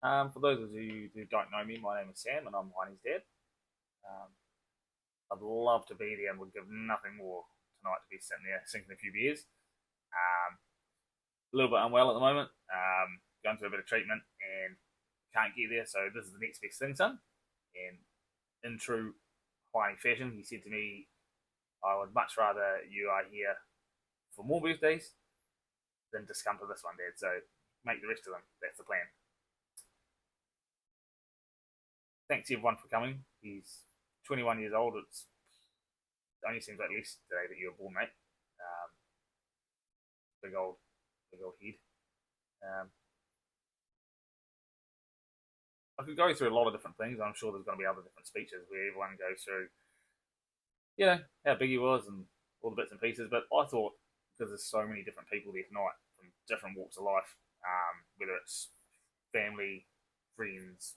For those of you who don't know me, my name is Sam, and I'm Heine's dad. Um, I'd love to be there and would give nothing more tonight to be sitting there sinking a few beers. A little bit unwell at the moment, going through a bit of treatment and can't get there, so this is the next best thing, son. And in true Heine fashion, he said to me, I would much rather you are here for more birthdays than just come to this one, Dad. So make the rest of them. That's the plan. Thanks everyone for coming. He's 21 years old. It only seems like less today that you were born, mate. Um, big old, big old head. Um, I could go through a lot of different things. I'm sure there's going to be other different speeches where everyone goes through, how big he was and all the bits and pieces. But I thought, because there's so many different people there tonight from different walks of life, whether it's family, friends,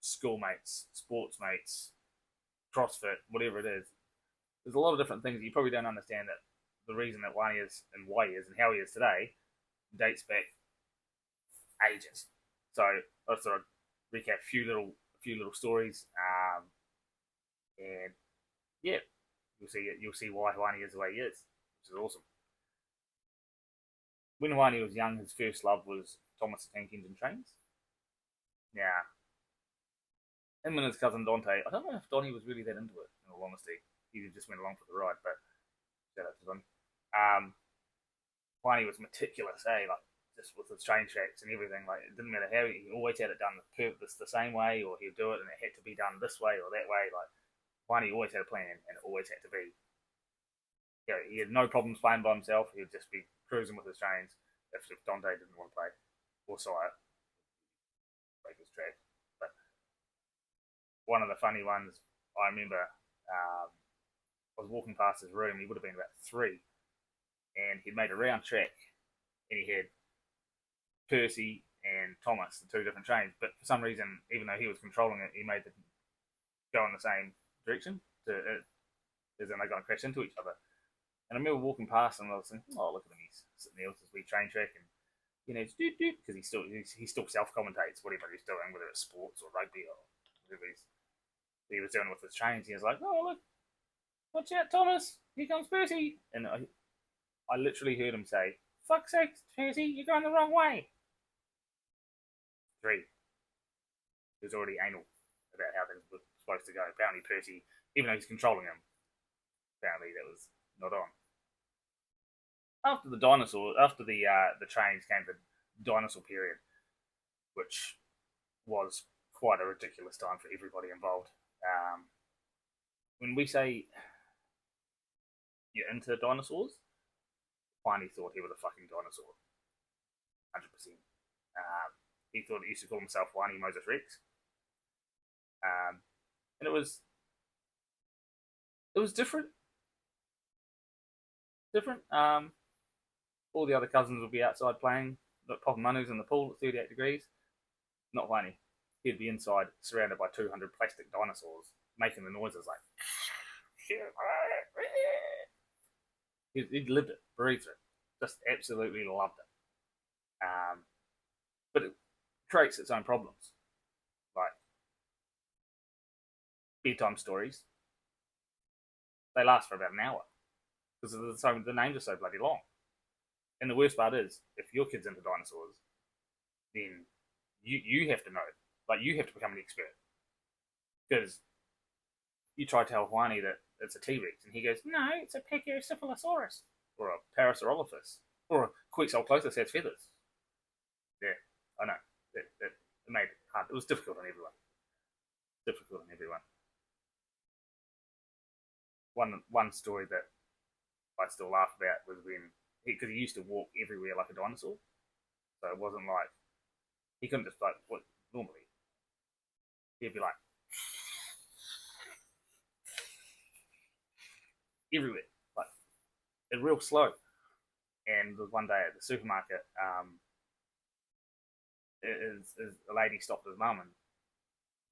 schoolmates, sports mates, CrossFit, whatever it is, there's a lot of different things you probably don't understand that the reason that one is and why he is and how he is today dates back ages. So I'll sort of recap a few little stories, and yeah, you'll see why Wani is the way he is, which is awesome. When Wani was young, his first love was Thomas the Tank Engine Trains. Now, him and his cousin Dante, I don't know if Donnie was really that into it, in all honesty. He just went along for the ride, but shout out to Don. Wani was meticulous, like just with his train tracks and everything. Like it didn't matter how he always had it done the same way, or he'd do it and it had to be done this way or that way. Like Wani always had a plan and it always had to be. He had no problems playing by himself. He'd just be cruising with his trains if Dante didn't want to play or Sire break his track. But one of the funny ones I remember, I was walking past his room. He would have been about 3, and he'd made a round track, and he had Percy and Thomas, the two different trains. But for some reason, even though he was controlling it, he made them go in the same direction, as in they got to crash into each other. And I remember walking past him, and I was thinking, "Oh, look at him! He's sitting there with his wee train track, and it's because he still self commentates whatever he's doing, whether it's sports or rugby or whatever he was doing with his trains. He was like, "Oh, look, watch out, Thomas! Here comes Percy!" And I literally heard him say, "Fuck's sake, Percy, you're going the wrong way." 3. He was already anal about how things were supposed to go. Apparently, Percy, even though he's controlling him, apparently that was not on. After the trains came the dinosaur period, which was quite a ridiculous time for everybody involved. When we say you're into dinosaurs, Piney thought he was a fucking dinosaur, 100%. He thought he used to call himself Whiny Moses Rex, and it was different. Different. All the other cousins would be outside playing, popping manus in the pool at 38 degrees. Not Whiny. He'd be inside, surrounded by 200 plastic dinosaurs, making the noises like. He'd lived it, breathed it, just absolutely loved it. But it creates its own problems, like bedtime stories. They last for about an hour because the names are so bloody long. And the worst part is, if your kid's into dinosaurs, then you have to know, like you have to become an expert because you try to tell Whiny that it's a T Rex, and he goes, "No, it's a Pachycephalosaurus or a Parasaurolophus or a Quetzalcoatlus has feathers." Yeah, I know. It made it hard. It was difficult on everyone. Difficult on everyone. One story that I still laugh about was when because he used to walk everywhere like a dinosaur, so it wasn't like he couldn't just like what normally he'd be like everywhere, like it's real slow. And there was one day at the supermarket, a lady stopped his mum and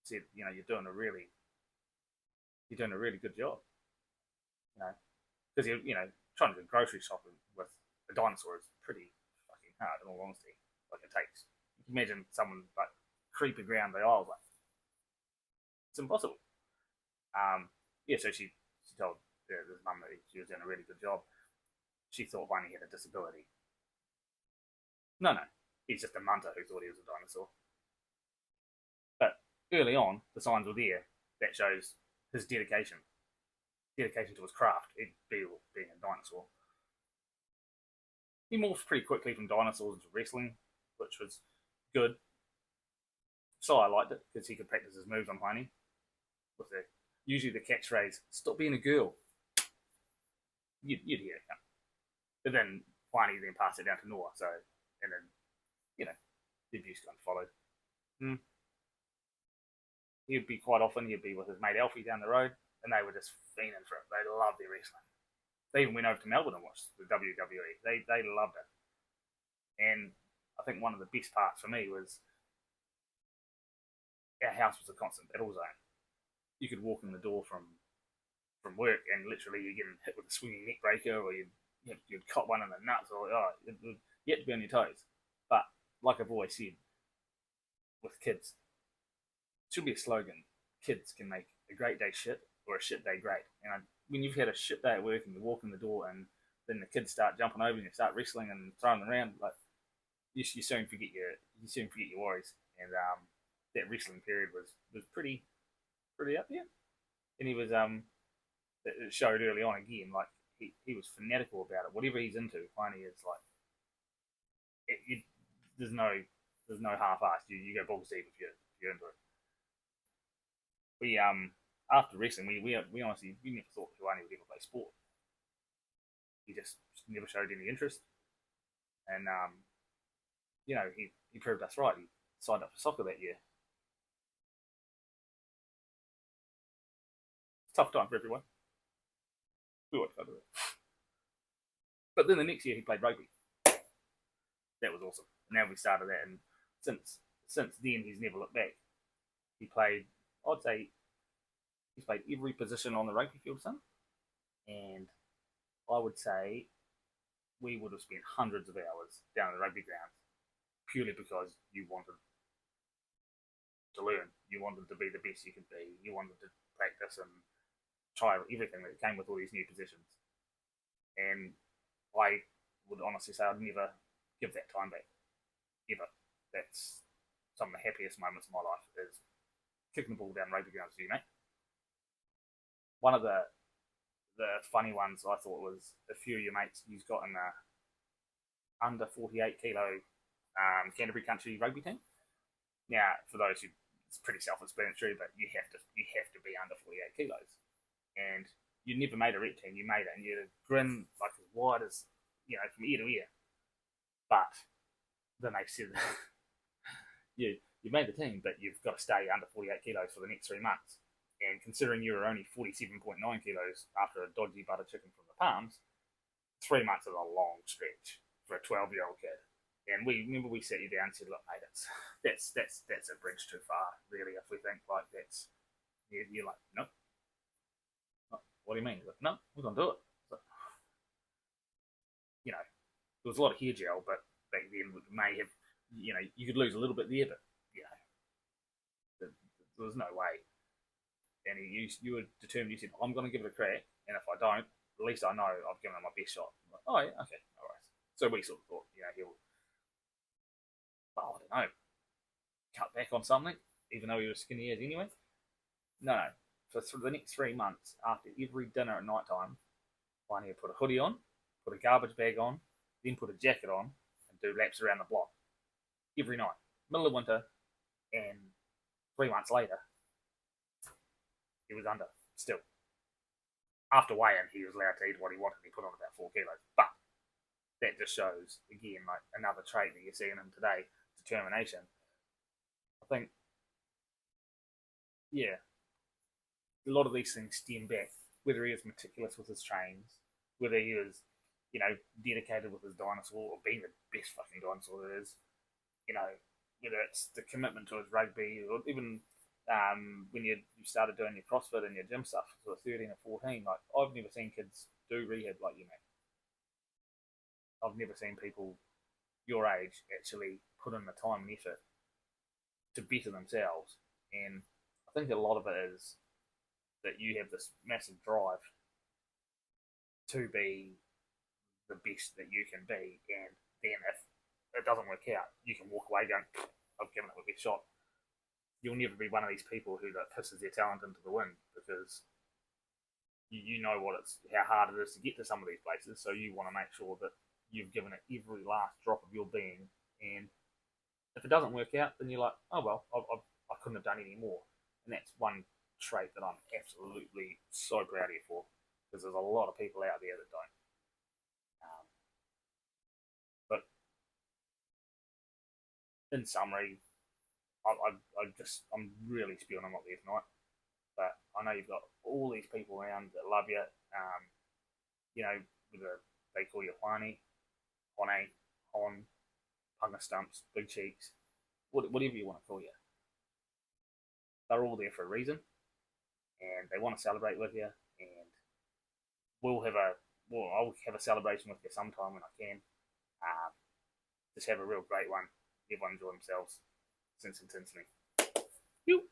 said, you're doing a really good job, because trying to do grocery shopping with a dinosaur is pretty fucking hard in all honesty. Like it takes. You can imagine someone like creeping around the aisles. Like, it's impossible. Yeah, so she told his mum that she was doing a really good job. She thought Viney had a disability. No, he's just a munter who thought he was a dinosaur. But early on, the signs were there that shows his dedication to his craft, being a dinosaur. He morphed pretty quickly from dinosaurs into wrestling, which was good. So I liked it because he could practice his moves on Heine with usually the catchphrase "Stop being a girl." You'd hear it, but then Heine then passed it down to Noah. So and then the abuse kind of followed. Mm. He'd be quite often. He'd be with his mate Alfie down the road, and they were just fiending for it. They loved their wrestling. They even went over to Melbourne and watched the WWE. They loved it. And I think one of the best parts for me was our house was a constant battle zone. You could walk in the door from work and literally you're getting hit with a swinging neck breaker, or you'd cop one in the nuts, or you had to be on your toes. But like I've always said, with kids, it should be a slogan: kids can make a great day shit or a shit day great. And when you've had a shit day at work and you walk in the door and then the kids start jumping over and you start wrestling and throwing them around, like you soon forget your worries. And that wrestling period was pretty up there. And he was it showed early on again, like he was fanatical about it. Whatever he's into, finally is like there's no half-assed. You go balls deep if you're into it. We after wrestling, we honestly never thought Joanne would ever play sport. He just never showed any interest, and he proved us right. He signed up for soccer that year. Tough time for everyone. We won't go to it. But then the next year he played rugby. That was awesome. And now we started that, and since then he's never looked back. He played, I'd say, he's played every position on the rugby field, son. And I would say we would have spent hundreds of hours down at the rugby ground purely because you wanted to learn. You wanted to be the best you could be. You wanted to practice and try everything that came with all these new positions. And I would honestly say I'd never give that time back. Ever. That's some of the happiest moments of my life is kicking the ball down rugby grounds with you, mate. One of the funny ones I thought was a few of your mates you've got in the under 48 kilo Canterbury Country rugby team. Now, for those who, it's pretty self-explanatory, but you have to be under 48 kilos. And you never made a rep team, you made it, and you had a grin like as wide as, from ear to ear. But then they said, you made the team, but you've got to stay under 48 kilos for the next 3 months. And considering you were only 47.9 kilos after a dodgy butter chicken from the Palms, 3 months is a long stretch for a 12-year-old kid. And we sat you down and said, look, mate, that's a bridge too far, really. If we think like that's, you're like, nope. What do you mean? Like, no, we're gonna do it. So, there was a lot of hair gel, but back then it may have, you could lose a little bit there, but there was no way. And you were determined. You said, I'm going to give it a crack, and if I don't, at least I know I've given it my best shot. I'm like, oh yeah, okay, all right. So we sort of thought, he'll, I don't know, cut back on something, even though he was skinny as anyway. No. For the next 3 months, after every dinner at night time, I need to put a hoodie on, put a garbage bag on, then put a jacket on, and do laps around the block. Every night. Middle of winter, and 3 months later, he was under, still. After weigh-in, he was allowed to eat what he wanted. He put on about 4 kilos. But that just shows, again, like another trait that you're seeing in today, determination. I think, a lot of these things stem back, whether he was meticulous with his trains, whether he was, dedicated with his dinosaur or being the best fucking dinosaur there is, whether it's the commitment to his rugby or even when you started doing your CrossFit and your gym stuff, sort of 13 or 14, like I've never seen kids do rehab like you, mate. I've never seen people your age actually put in the time and effort to better themselves. And I think a lot of it is that you have this massive drive to be the best that you can be, and then if it doesn't work out, you can walk away going, "I've given it my best shot." You'll never be one of these people who like pisses their talent into the wind, because you know how hard it is to get to some of these places. So you want to make sure that you've given it every last drop of your being, and if it doesn't work out, then you're like, "Oh well, I couldn't have done any more." And that's one trait that I'm absolutely so proud of you for, because there's a lot of people out there that don't. But in summary, I'm really spewing on what there tonight. But I know you've got all these people around that love you. You know, whether they call you Juani, Hone, Hon, Punga Stumps, Big Cheeks, whatever you want to call you. They're all there for a reason, and they want to celebrate with you. And we'll have a I'll have a celebration with you sometime when I can. Just have a real great one. Everyone enjoy themselves. Since and Tinsney. You.